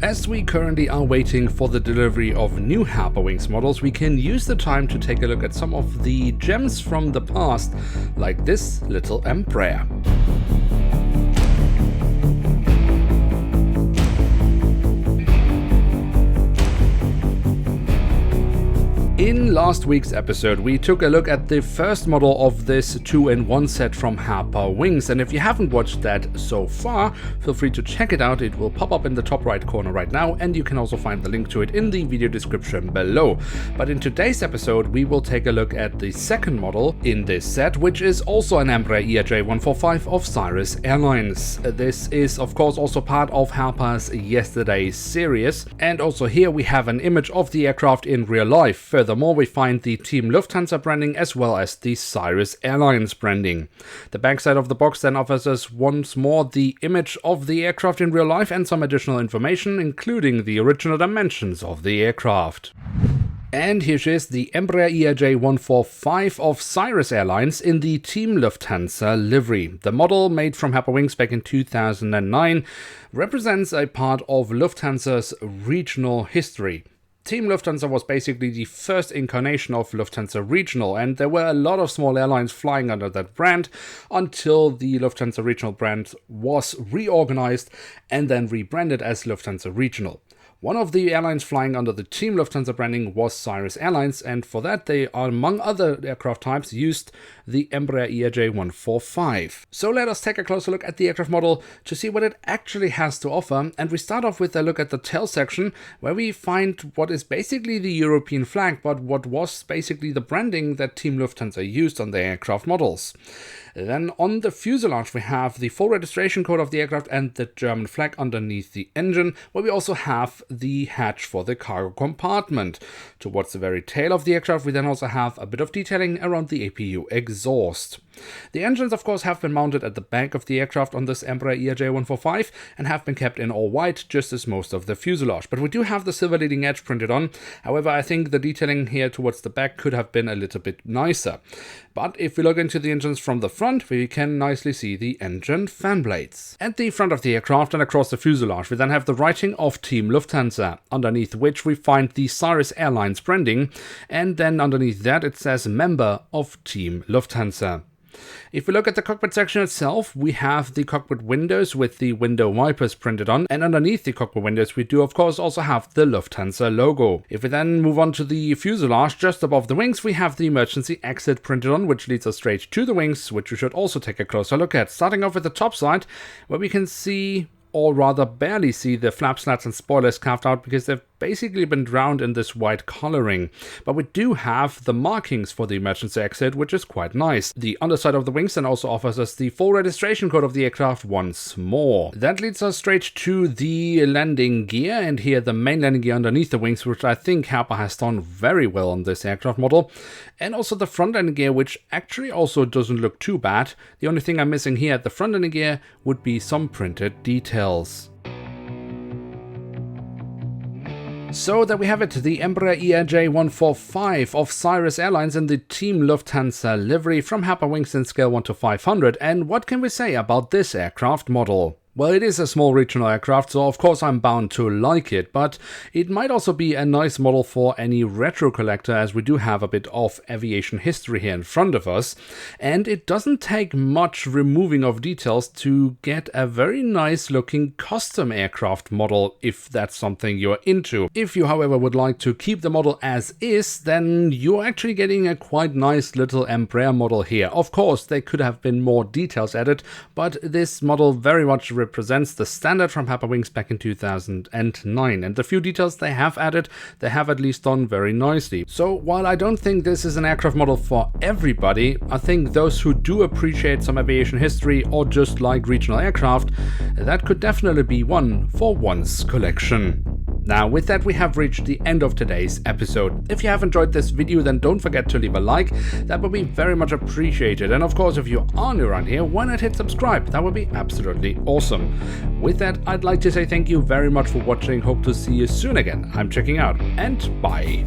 As we currently are waiting for the delivery of new Herpa Wings models, we can use the time to take a look at some of the gems from the past, like this little Embraer. In last week's episode, we took a look at the first model of this 2-in-1 set from Herpa Wings, and if you haven't watched that so far, feel free to check it out. It will pop up in the top right corner right now, and you can also find the link to it in the video description below. But in today's episode, we will take a look at the second model in this set, which is also an Embraer ERJ-145 of Cirrus Airlines. This is of course also part of Herpa's Yesterday series, and also here we have an image of the aircraft in real life. Furthermore, we find the Team Lufthansa branding as well as the Cirrus Airlines branding. The backside of the box then offers us once more the image of the aircraft in real life and some additional information, including the original dimensions of the aircraft. And here she is, the Embraer ERJ-145 of Cirrus Airlines in the Team Lufthansa livery. The model, made from Herpa Wings back in 2009, represents a part of Lufthansa's regional history. Team Lufthansa was basically the first incarnation of Lufthansa Regional, and there were a lot of small airlines flying under that brand until the Lufthansa Regional brand was reorganized and then rebranded as Lufthansa Regional. One of the airlines flying under the Team Lufthansa branding was Cirrus Airlines, and for that they, among other aircraft types, used the Embraer ERJ-145. So let us take a closer look at the aircraft model to see what it actually has to offer, and we start off with a look at the tail section, where we find what is basically the European flag, but what was basically the branding that Team Lufthansa used on their aircraft models. Then on the fuselage we have the full registration code of the aircraft and the German flag underneath the engine, where we also have the hatch for the cargo compartment. Towards the very tail of the aircraft we then also have a bit of detailing around the APU exhaust. The engines of course have been mounted at the back of the aircraft on this Embraer ERJ-145 and have been kept in all white, just as most of the fuselage. But we do have the silver leading edge printed on. However, I think the detailing here towards the back could have been a little bit nicer. But if we look into the engines from the front, we can nicely see the engine fan blades. At the front of the aircraft and across the fuselage we then have the writing of Team Lufthansa, underneath which we find the Cirrus Airlines branding, and then underneath that it says member of Team Lufthansa. If we look at the cockpit section itself, we have the cockpit windows with the window wipers printed on, and underneath the cockpit windows we do of course also have the Lufthansa logo. If we then move on to the fuselage, just above the wings we have the emergency exit printed on, which leads us straight to the wings, which we should also take a closer look at. Starting off with the top side, where we can see, or rather barely see, the flap slats and spoilers carved out because they've basically been drowned in this white coloring. But we do have the markings for the emergency exit, which is quite nice. The underside of the wings then also offers us the full registration code of the aircraft once more. That leads us straight to the landing gear, and here the main landing gear underneath the wings, which I think Herpa has done very well on this aircraft model. And also the front landing gear, which actually also doesn't look too bad. The only thing I'm missing here at the front landing gear would be some printed details. So there we have it, the Embraer ERJ-145 of Cirrus Airlines in the Team Lufthansa livery from Herpa Wings in scale 1 to 500. And what can we say about this aircraft model? Well, it is a small regional aircraft, so of course I'm bound to like it, but it might also be a nice model for any retro collector, as we do have a bit of aviation history here in front of us, and it doesn't take much removing of details to get a very nice looking custom aircraft model, if that's something you're into. If you however would like to keep the model as is, then you're actually getting a quite nice little Embraer model here. Of course there could have been more details added, but this model very much represents the standard from Herpa Wings back in 2009, and the few details they have added, they have at least done very nicely. So while I don't think this is an aircraft model for everybody, I think those who do appreciate some aviation history or just like regional aircraft, that could definitely be one for one's collection. Now with that we have reached the end of today's episode. If you have enjoyed this video, then don't forget to leave a like, that would be very much appreciated. And of course if you are new around here, why not hit subscribe, that would be absolutely awesome. With that I'd like to say thank you very much for watching, hope to see you soon again. I'm checking out, and bye.